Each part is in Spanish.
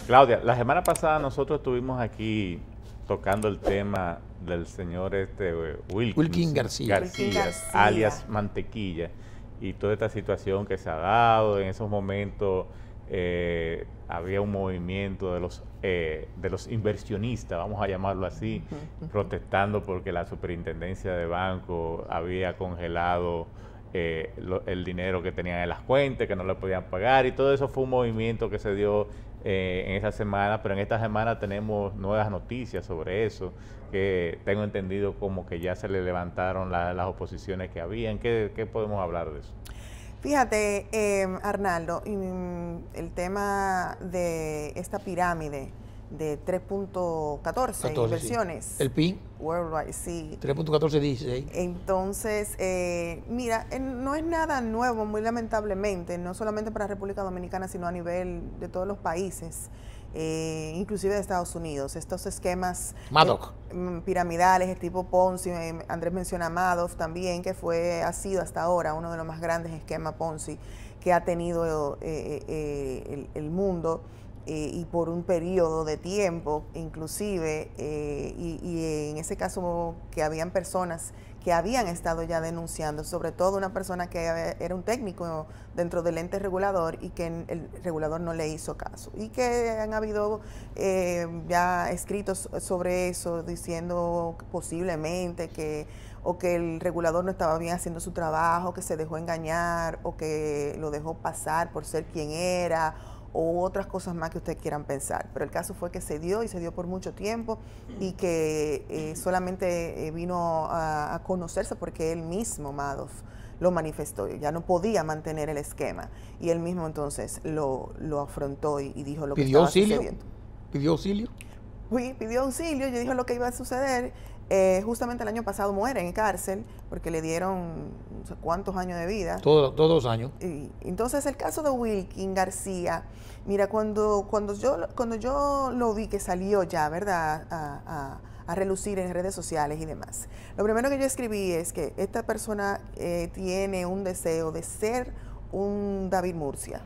Claudia, la semana pasada nosotros estuvimos aquí tocando el tema del señor Wilkin García. Wilkin García, alias Mantequilla, y toda esta situación que se ha dado. En esos momentos había un movimiento de los inversionistas, vamos a llamarlo así, protestando porque la superintendencia de banco había congelado el dinero que tenían en las cuentas, que no le podían pagar, y todo eso fue un movimiento que se dio en esa semana. Pero en esta semana tenemos nuevas noticias sobre eso, que tengo entendido como que ya se le levantaron las oposiciones que habían. ¿Qué podemos hablar de eso? Fíjate, Arnaldo, el tema de esta pirámide de 3.14 inversiones. Sí. El PIN. Worldwide, sí. 3.1416. Entonces, mira, no es nada nuevo, muy lamentablemente, no solamente para República Dominicana, sino a nivel de todos los países, inclusive de Estados Unidos. Estos esquemas piramidales, tipo Ponzi, Andrés menciona Madoff también, que ha sido hasta ahora uno de los más grandes esquemas Ponzi que ha tenido el mundo. Y por un periodo de tiempo, inclusive, y en ese caso que habían personas que habían estado ya denunciando, sobre todo una persona que era un técnico dentro del ente regulador y que el regulador no le hizo caso. Y que han habido ya escritos sobre eso, diciendo posiblemente que el regulador no estaba bien haciendo su trabajo, que se dejó engañar o que lo dejó pasar por ser quien era, o otras cosas más que ustedes quieran pensar. Pero el caso fue que se dio, y se dio por mucho tiempo, y que solamente vino a conocerse porque él mismo, Madoff, lo manifestó. Ya no podía mantener el esquema, y él mismo entonces lo afrontó y dijo lo que estaba sucediendo. ¿Pidió auxilio? Sí, pidió auxilio y dijo lo que iba a suceder. Justamente el año pasado muere en cárcel porque le dieron no sé cuántos años de vida. Todos 2 años. Y entonces el caso de Wilkin García, mira, cuando yo lo vi que salió ya, ¿verdad?, a relucir en redes sociales y demás, lo primero que yo escribí es que esta persona tiene un deseo de ser un David Murcia.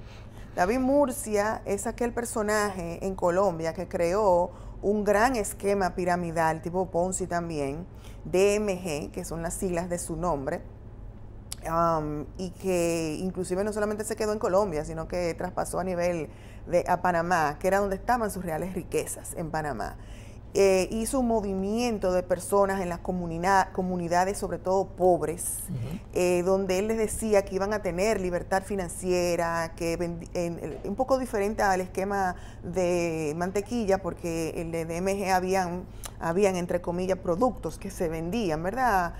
David Murcia es aquel personaje en Colombia que creó un gran esquema piramidal, tipo Ponzi también, DMG, que son las siglas de su nombre, y que inclusive no solamente se quedó en Colombia, sino que traspasó a nivel a Panamá, que era donde estaban sus reales riquezas, en Panamá. Hizo un movimiento de personas en las comunidades, sobre todo pobres, donde él les decía que iban a tener libertad financiera, un poco diferente al esquema de Mantequilla, porque el de DMG habían entre comillas productos que se vendían, ¿verdad?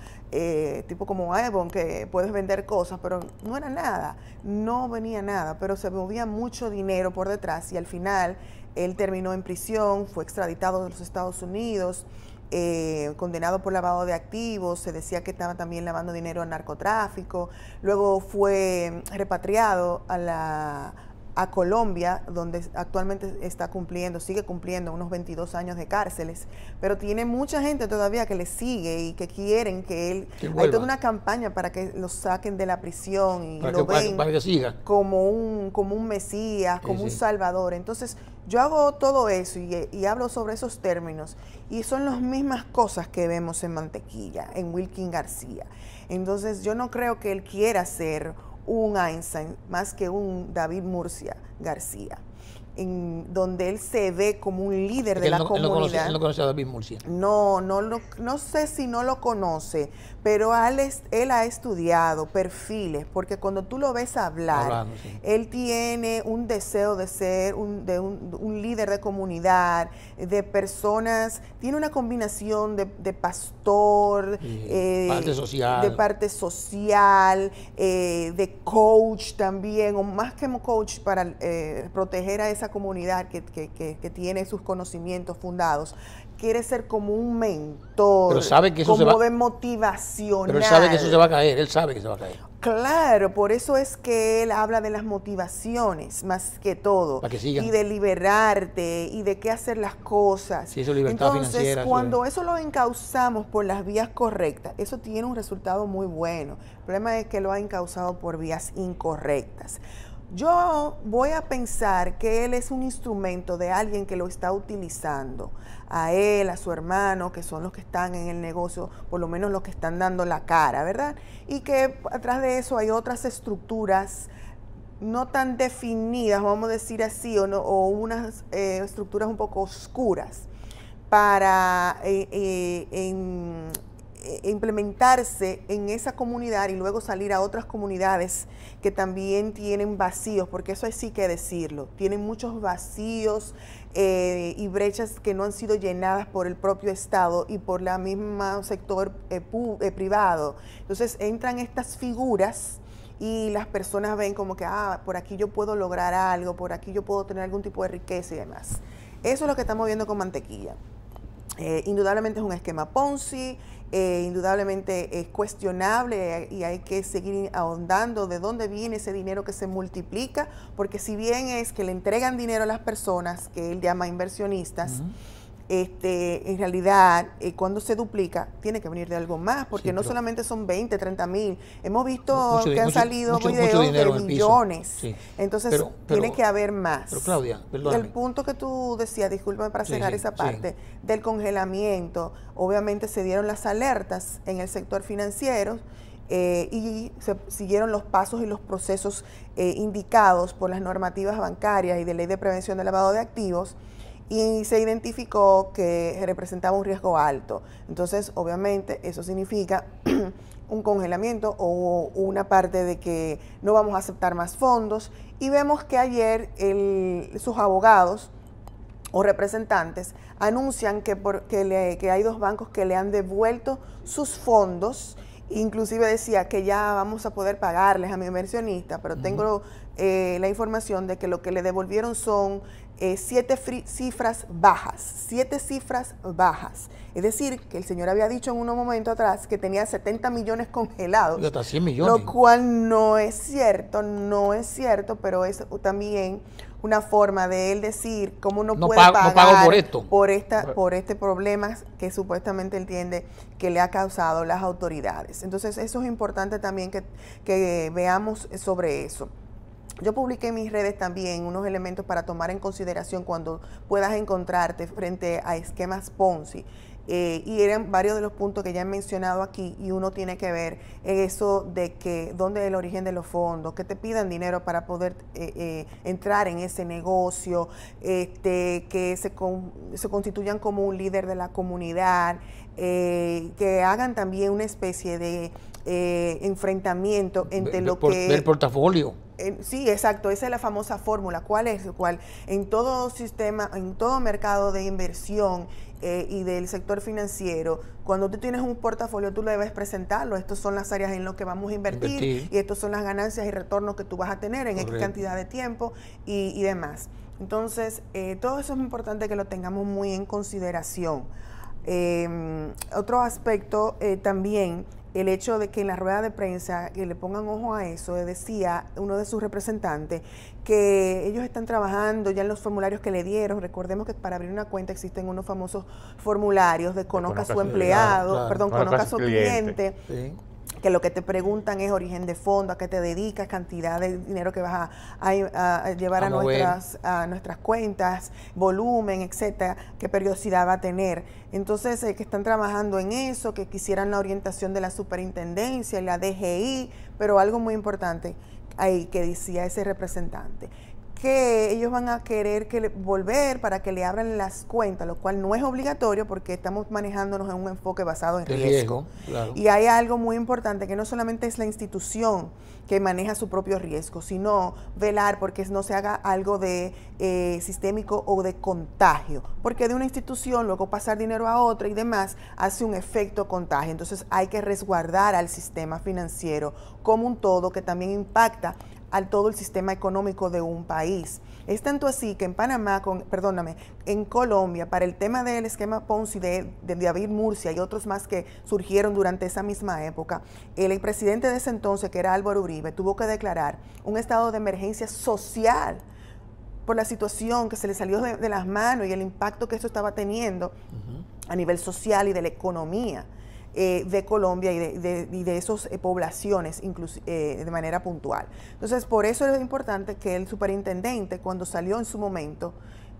Tipo como Avon, que puedes vender cosas, pero no era nada, no venía nada, pero se movía mucho dinero por detrás, y al final él terminó en prisión, fue extraditado de los Estados Unidos, condenado por lavado de activos. Se decía que estaba también lavando dinero al narcotráfico. Luego fue repatriado a Colombia, donde actualmente sigue cumpliendo unos 22 años de cárceles, pero tiene mucha gente todavía que le sigue y que quieren que él... Hay toda una campaña para que lo saquen de la prisión y lo ven para que siga como un mesías, como un salvador. Entonces, yo hago todo eso y hablo sobre esos términos, y son las mismas cosas que vemos en Mantequilla, en Wilkin García. Entonces, yo no creo que él quiera ser un Einstein más que un David Murcia García, en donde él se ve como un líder de la comunidad. Él no conoce a David Murcia. No sé si no lo conoce, pero él ha estudiado perfiles, porque cuando tú lo ves hablar, él tiene un deseo de ser un líder de comunidad, de personas, tiene una combinación de pastor, de parte social, de coach también, o más que coach, para proteger a esa comunidad que tiene sus conocimientos fundados. Quiere ser como un mentor, pero sabe que eso como de motivacional. Pero él sabe que eso se va a caer, él sabe que se va a caer. Claro, por eso es que él habla de las motivaciones más que todo. Para que sigan. Y de liberarte y de qué hacer las cosas. Sí, eso es libertad financiera. Entonces, cuando eso lo encauzamos por las vías correctas, eso tiene un resultado muy bueno. El problema es que lo ha encauzado por vías incorrectas. Yo voy a pensar que él es un instrumento de alguien que lo está utilizando, a él, a su hermano, que son los que están en el negocio, por lo menos los que están dando la cara, ¿verdad? Y que atrás de eso hay otras estructuras no tan definidas, vamos a decir así, o unas estructuras un poco oscuras para implementarse en esa comunidad y luego salir a otras comunidades que también tienen vacíos, porque eso sí que decirlo, tienen muchos vacíos y brechas que no han sido llenadas por el propio Estado y por la misma sector privado. Entonces entran estas figuras y las personas ven como que, por aquí yo puedo lograr algo, por aquí yo puedo tener algún tipo de riqueza y demás. Eso es lo que estamos viendo con Mantequilla. Indudablemente es un esquema Ponzi, indudablemente es cuestionable y hay que seguir ahondando de dónde viene ese dinero que se multiplica, porque si bien es que le entregan dinero a las personas, que él llama inversionistas, en realidad cuando se duplica tiene que venir de algo más, porque no solamente son 20, 30 mil, hemos visto que han salido videos de millones, entonces tiene que haber más. Pero Claudia, perdóname. El punto que tú decías, discúlpame para cerrar esa parte, del congelamiento, obviamente se dieron las alertas en el sector financiero, y se siguieron los pasos y los procesos indicados por las normativas bancarias y de ley de prevención del lavado de activos, y se identificó que representaba un riesgo alto. Entonces, obviamente, eso significa un congelamiento o una parte de que no vamos a aceptar más fondos. Y vemos que ayer sus abogados o representantes anuncian que hay 2 bancos que le han devuelto sus fondos. Inclusive decía que ya vamos a poder pagarles a mi inversionista, pero tengo la información de que lo que le devolvieron son 7 cifras bajas, 7 cifras bajas. Es decir, que el señor había dicho en un momento atrás que tenía 70 millones congelados. Y hasta 100 millones. Lo cual no es cierto, pero es también una forma de él decir cómo no puede pagar no pago por esto. por este problema que supuestamente entiende que le ha causado las autoridades. Entonces eso es importante también que veamos sobre eso. Yo publiqué en mis redes también unos elementos para tomar en consideración cuando puedas encontrarte frente a esquemas Ponzi. Y eran varios de los puntos que ya he mencionado aquí, y uno tiene que ver en eso de que dónde es el origen de los fondos, que te pidan dinero para poder entrar en ese negocio, que se constituyan como un líder de la comunidad, que hagan también una especie de enfrentamiento entre del portafolio. Sí, exacto, esa es la famosa fórmula. ¿Cuál es? En todo sistema, en todo mercado de inversión y del sector financiero, cuando tú tienes un portafolio, tú debes presentarlo. Estas son las áreas en las que vamos a invertir y estas son las ganancias y retornos que tú vas a tener en X cantidad de tiempo y demás. Entonces, todo eso es importante que lo tengamos muy en consideración. Otro aspecto también, el hecho de que en la rueda de prensa, que le pongan ojo a eso, decía uno de sus representantes que ellos están trabajando ya en los formularios que le dieron. Recordemos que para abrir una cuenta existen unos famosos formularios de conozca a su empleado, conozca a su cliente. Sí. Que lo que te preguntan es origen de fondo, a qué te dedicas, cantidad de dinero que vas a llevar a nuestras cuentas, volumen, etcétera, qué periodicidad va a tener. Entonces, que están trabajando en eso, que quisieran la orientación de la superintendencia y la DGI, pero algo muy importante ahí que decía ese representante, que ellos van a querer volver para que le abran las cuentas, lo cual no es obligatorio porque estamos manejándonos en un enfoque basado en riesgo. Claro. Y hay algo muy importante, que no solamente es la institución que maneja su propio riesgo, sino velar porque no se haga algo de sistémico o de contagio, porque de una institución luego pasar dinero a otra y demás hace un efecto contagio. Entonces hay que resguardar al sistema financiero como un todo, que también impacta al todo el sistema económico de un país. Es tanto así que en Panamá, en Colombia, para el tema del esquema Ponzi de David Murcia y otros más que surgieron durante esa misma época, el presidente de ese entonces, que era Álvaro Uribe, tuvo que declarar un estado de emergencia social por la situación que se le salió de las manos y el impacto que eso estaba teniendo a nivel social y de la economía. de Colombia y de esas poblaciones de manera puntual. Entonces, por eso es importante que el superintendente, cuando salió en su momento,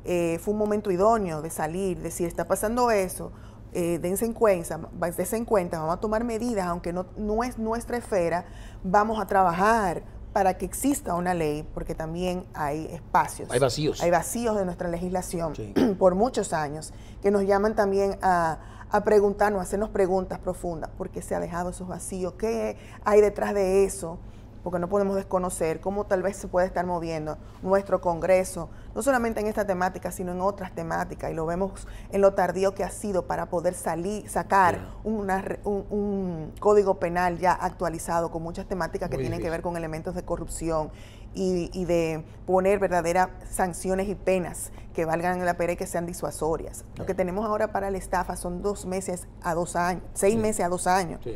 fue un momento idóneo de salir, de si está pasando eso, dense en cuenta, vamos a tomar medidas, aunque no es nuestra esfera, vamos a trabajar para que exista una ley, porque también hay espacios. Hay vacíos. Hay vacíos de nuestra legislación sí. por muchos años, que nos llaman también a preguntarnos, a hacernos preguntas profundas. ¿Por qué se ha dejado esos vacíos? ¿Qué hay detrás de eso? Porque no podemos desconocer cómo tal vez se puede estar moviendo nuestro Congreso, no solamente en esta temática, sino en otras temáticas, y lo vemos en lo tardío que ha sido para poder sacar un código penal ya actualizado con muchas temáticas que tienen que ver con elementos de corrupción y de poner verdaderas sanciones y penas que valgan la pena y que sean disuasorias. Lo que tenemos ahora para la estafa son 2 meses a 2 años, 6 meses a 2 años. Sí.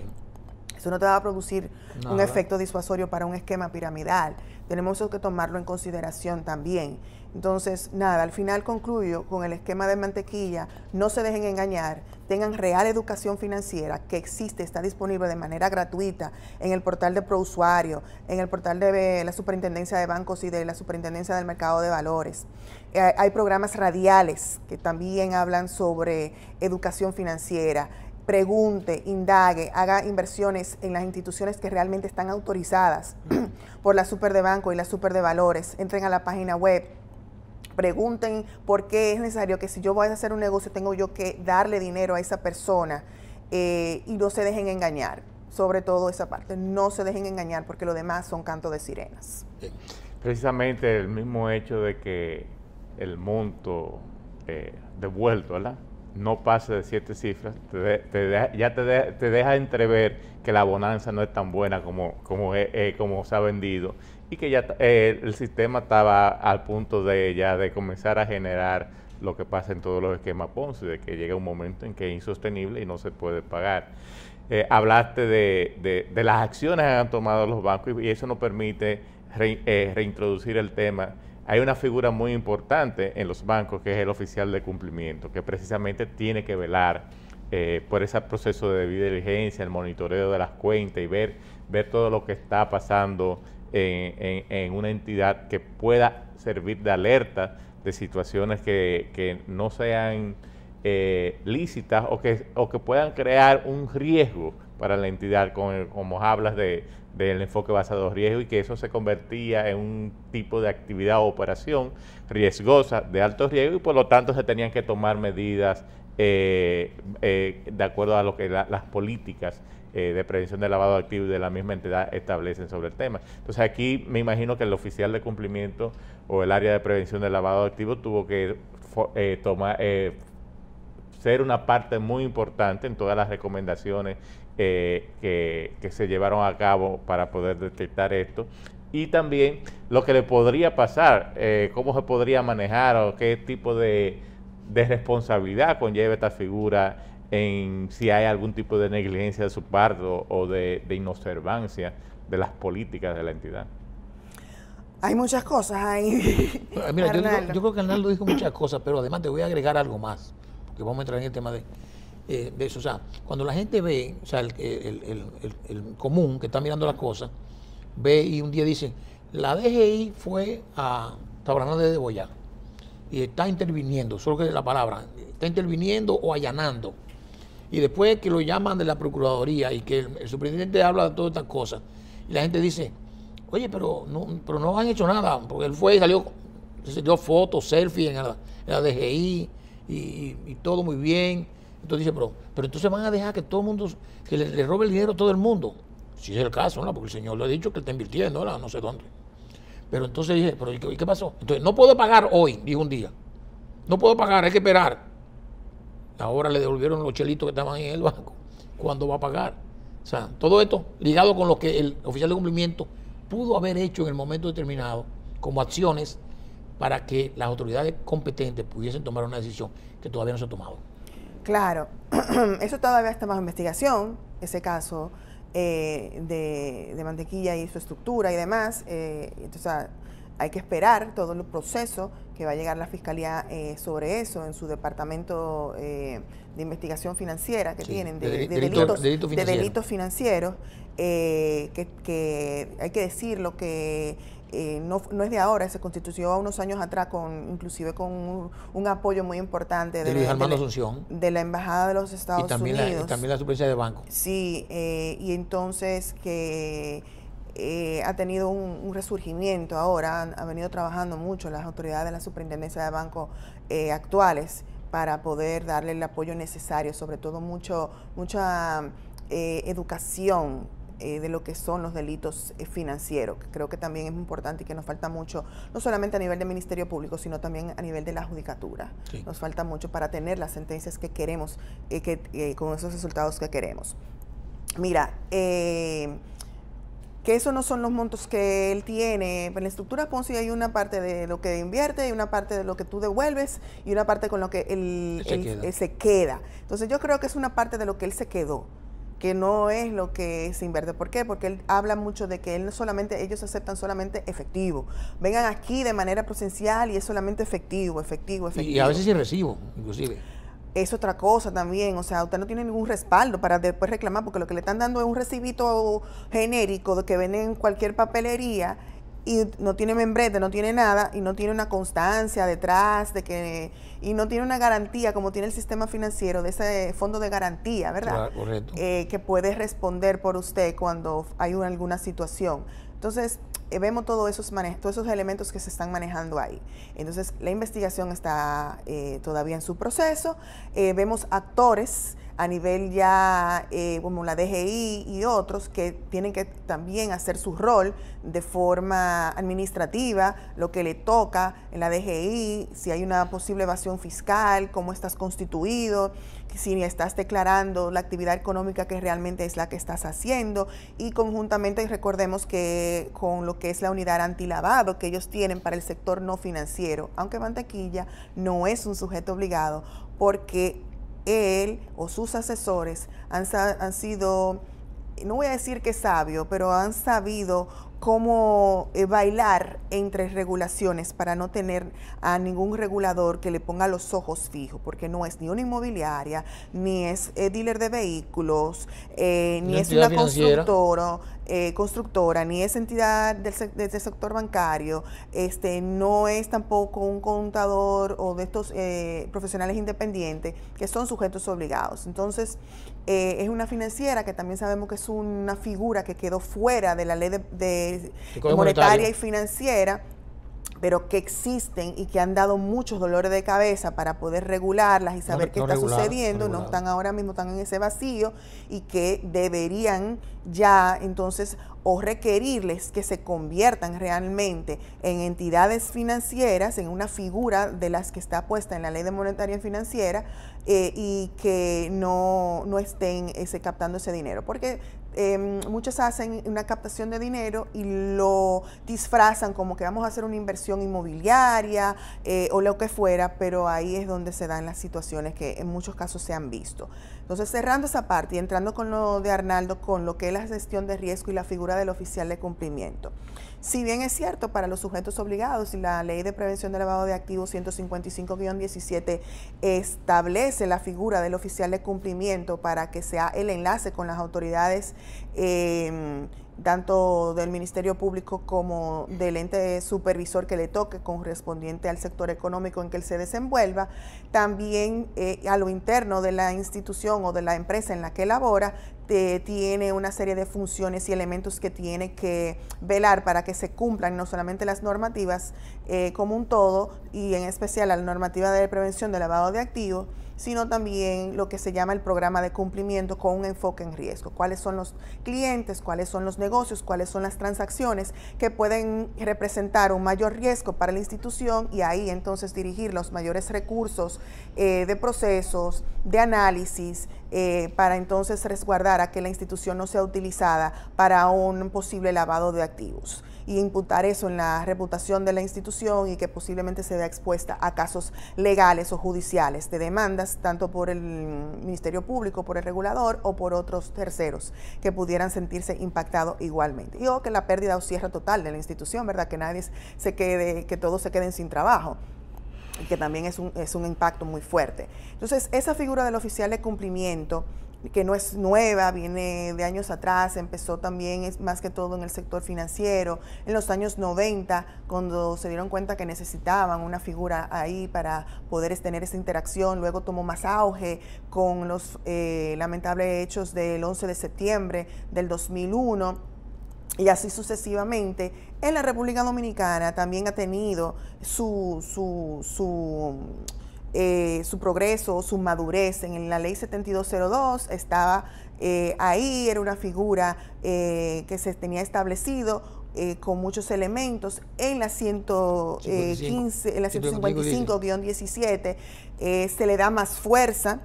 Eso no te va a producir un efecto disuasorio para un esquema piramidal. Tenemos que tomarlo en consideración también. Entonces, nada, al final concluyo con el esquema de mantequilla. No se dejen engañar, tengan real educación financiera que existe, está disponible de manera gratuita en el portal de ProUsuario, en el portal de la Superintendencia de Bancos y de la Superintendencia del Mercado de Valores. Hay programas radiales que también hablan sobre educación financiera. Pregunte, indague, haga inversiones en las instituciones que realmente están autorizadas por la Super de Banco y la Super de Valores. Entren a la página web, pregunten por qué es necesario que si yo voy a hacer un negocio tengo yo que darle dinero a esa persona y no se dejen engañar. Sobre todo esa parte, no se dejen engañar porque lo demás son cantos de sirenas. Precisamente el mismo hecho de que el monto devuelto, ¿verdad?, no pase de 7 cifras, te deja entrever que la bonanza no es tan buena como se ha vendido y que ya el sistema estaba al punto de comenzar a generar lo que pasa en todos los esquemas Ponzi, de que llega un momento en que es insostenible y no se puede pagar. Hablaste de las acciones que han tomado los bancos y eso nos permite reintroducir el tema. Hay una figura muy importante en los bancos que es el oficial de cumplimiento, que precisamente tiene que velar por ese proceso de debida diligencia, el monitoreo de las cuentas y ver todo lo que está pasando en una entidad que pueda servir de alerta de situaciones que no sean lícitas o que puedan crear un riesgo para la entidad, como hablas del enfoque basado en riesgo, y que eso se convertía en un tipo de actividad o operación riesgosa de alto riesgo y por lo tanto se tenían que tomar medidas de acuerdo a lo que las políticas de prevención de lavado de activos de la misma entidad establecen sobre el tema. Entonces aquí me imagino que el oficial de cumplimiento o el área de prevención de lavado de activos tuvo que ser una parte muy importante en todas las recomendaciones que se llevaron a cabo para poder detectar esto, y también lo que le podría pasar, cómo se podría manejar o qué tipo de responsabilidad conlleva esta figura en si hay algún tipo de negligencia de su parte o de inobservancia de las políticas de la entidad. Hay muchas cosas ahí. Mira, yo creo que Arnaldo dijo muchas cosas, pero además te voy a agregar algo más, porque vamos a entrar en el tema de eso. O sea, cuando la gente ve, o sea, el común que está mirando las cosas, ve y un día dice, la DGI fue a Sabana de Debollá y está interviniendo, solo que es la palabra, está interviniendo o allanando. Y después que lo llaman de la Procuraduría y que el superintendente habla de todas estas cosas, y la gente dice, oye, pero no han hecho nada, porque él fue y salió fotos, selfies en la DGI y todo muy bien. Entonces dice, pero entonces van a dejar que todo el mundo, que le robe el dinero a todo el mundo. Si es el caso, ¿no? Porque el señor le ha dicho que está invirtiendo, ¿no? No sé dónde. Pero entonces dije, pero ¿y qué pasó? Entonces, no puedo pagar hoy, dijo un día. No puedo pagar, hay que esperar. Ahora le devolvieron los chelitos que estaban en el banco. ¿Cuándo va a pagar? O sea, todo esto ligado con lo que el oficial de cumplimiento pudo haber hecho en el momento determinado como acciones para que las autoridades competentes pudiesen tomar una decisión que todavía no se ha tomado. Claro, eso todavía está bajo investigación, ese caso de Mantequilla y su estructura y demás. Entonces, hay que esperar todo el proceso que va a llegar la Fiscalía sobre eso en su departamento de investigación financiera que tienen de delitos financieros, que hay que decirlo que no es de ahora, se constituyó unos años atrás inclusive con un apoyo muy importante de Luis Armando Asunción, de la Embajada de los Estados Unidos. Y también la Superintendencia de Banco. Sí, y entonces que ha tenido un resurgimiento ahora, ha venido trabajando mucho las autoridades de la Superintendencia de Banco actuales para poder darle el apoyo necesario, sobre todo mucha educación de lo que son los delitos financieros, que creo que también es importante y que nos falta mucho, no solamente a nivel del Ministerio Público, sino también a nivel de la Judicatura. Sí. Nos falta mucho para tener las sentencias que queremos, con esos resultados que queremos. Mira, que eso no son los montos que él tiene. En la estructura Ponzi hay una parte de lo que invierte y una parte de lo que tú devuelves y una parte con lo que él se queda. Entonces yo creo que es una parte de lo que él se quedó, que no es lo que se invierte. ¿Por qué? Porque él habla mucho de que él no solamente, ellos aceptan solamente efectivo. Vengan aquí de manera presencial y es solamente efectivo. Y a veces sin recibo, inclusive. Es otra cosa también, o sea, usted no tiene ningún respaldo para después reclamar, porque lo que le están dando es un recibito genérico de que venden en cualquier papelería y no tiene membrete, no tiene nada, y no tiene una constancia detrás y no tiene una garantía como tiene el sistema financiero de ese fondo de garantía, ¿verdad? Claro, correcto. Que puede responder por usted cuando hay alguna situación. Entonces, vemos todos esos elementos que se están manejando ahí. Entonces, la investigación está todavía en su proceso. Vemos actores a nivel ya como la DGI y otros que tienen que también hacer su rol de forma administrativa, lo que le toca en la DGI, si hay una posible evasión fiscal, cómo estás constituido, si estás declarando la actividad económica que realmente es la que estás haciendo, y conjuntamente recordemos que con lo que es la unidad antilavado que ellos tienen para el sector no financiero, aunque Mantequilla no es un sujeto obligado, porque él o sus asesores han sido, no voy a decir que sabio, pero han sabido cómo bailar entre regulaciones para no tener a ningún regulador que le ponga los ojos fijos, porque no es ni una inmobiliaria, ni es dealer de vehículos, ni es una constructora, ni es entidad del sector bancario, no es tampoco un contador o de estos profesionales independientes que son sujetos obligados. Entonces, es una financiera que también sabemos que es una figura que quedó fuera de la ley de monetaria y financiera, pero que existen y que han dado muchos dolores de cabeza para poder regularlas y saber qué está sucediendo, no están ahora mismo, están en ese vacío, y que deberían ya entonces o requerirles que se conviertan realmente en entidades financieras, en una figura de las que está puesta en la ley de monetaria y financiera, y que no estén captando ese dinero, porque muchos hacen una captación de dinero y lo disfrazan como que vamos a hacer una inversión inmobiliaria o lo que fuera, pero ahí es donde se dan las situaciones que en muchos casos se han visto. Entonces, cerrando esa parte y entrando con lo de Arnaldo, con lo que es la gestión de riesgo y la figura del oficial de cumplimiento. Si bien es cierto, para los sujetos obligados, y la Ley de Prevención del Lavado de Activos 155-17 establece la figura del oficial de cumplimiento para que sea el enlace con las autoridades tanto del Ministerio Público como del ente supervisor que le toque correspondiente al sector económico en que él se desenvuelva, también a lo interno de la institución o de la empresa en la que labora, tiene una serie de funciones y elementos que tiene que velar para que se cumplan no solamente las normativas como un todo, y en especial la normativa de prevención del lavado de activos, sino también lo que se llama el programa de cumplimiento con un enfoque en riesgo. ¿Cuáles son los clientes? ¿Cuáles son los negocios? ¿Cuáles son las transacciones que pueden representar un mayor riesgo para la institución? Y ahí entonces dirigir los mayores recursos de procesos, de análisis, para entonces resguardar a que la institución no sea utilizada para un posible lavado de activos. y imputar eso en la reputación de la institución y que posiblemente se vea expuesta a casos legales o judiciales de demandas, tanto por el Ministerio Público, por el regulador o por otros terceros que pudieran sentirse impactados igualmente. Y o que la pérdida o cierre total de la institución, ¿verdad? Que nadie se quede, que todos se queden sin trabajo, que también es un impacto muy fuerte. Entonces, esa figura del oficial de cumplimiento, que no es nueva, viene de años atrás, empezó también más que todo en el sector financiero, en los años 90, cuando se dieron cuenta que necesitaban una figura ahí para poder tener esa interacción. Luego tomó más auge con los lamentables hechos del 11 de septiembre del 2001, y así sucesivamente. En la República Dominicana también ha tenido su progreso, su madurez. En la ley 7202 estaba ahí, era una figura que se tenía establecido con muchos elementos. En la 115, en la 155-17 se le da más fuerza,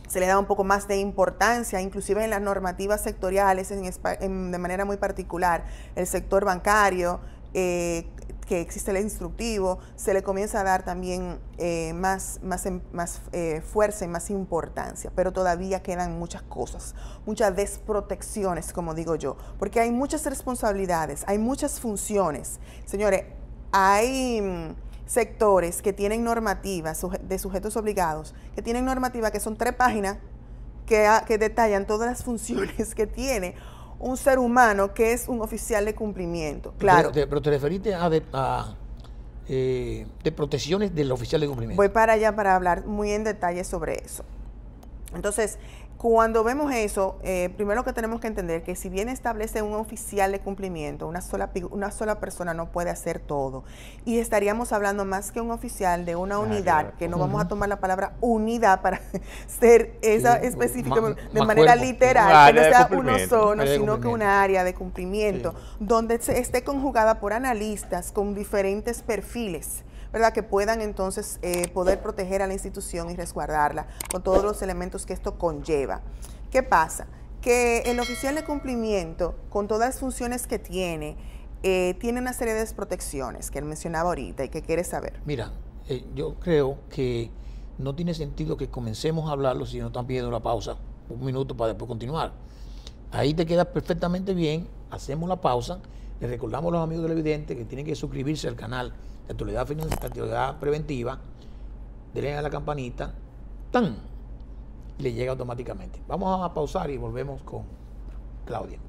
se le da un poco más de importancia, inclusive en las normativas sectoriales, de manera muy particular, el sector bancario, que existe el instructivo, se le comienza a dar también más fuerza y más importancia, pero todavía quedan muchas cosas, muchas desprotecciones, como digo yo, porque hay muchas responsabilidades, hay muchas funciones. Señores, hay sectores que tienen normativas de sujetos obligados, que tienen normativas que son 3 páginas que detallan todas las funciones que tiene un ser humano que es un oficial de cumplimiento. Claro. Pero te referiste a de protecciones del oficial de cumplimiento. Voy para allá para hablar muy en detalle sobre eso. Entonces, cuando vemos eso, primero que tenemos que entender que si bien establece un oficial de cumplimiento, una sola persona no puede hacer todo. Y estaríamos hablando más que un oficial de una unidad, que no vamos a tomar la palabra unidad para ser esa específica de manera literal, que no sea uno solo, sino que una área de cumplimiento, donde esté conjugada por analistas con diferentes perfiles, ¿verdad? Que puedan entonces poder proteger a la institución y resguardarla con todos los elementos que esto conlleva. ¿Qué pasa? Que el oficial de cumplimiento, con todas las funciones que tiene una serie de desprotecciones que él mencionaba ahorita y que quiere saber. Mira, yo creo que no tiene sentido que comencemos a hablarlo si no están pidiendo una pausa, un minuto para después continuar. Ahí te queda perfectamente bien, hacemos la pausa, le recordamos a los amigos televidentes que tienen que suscribirse al canal de Actualidad Financiera, Actualidad Preventiva, denle a la campanita, ¡tan! Y le llega automáticamente. Vamos a pausar y volvemos con Claudia.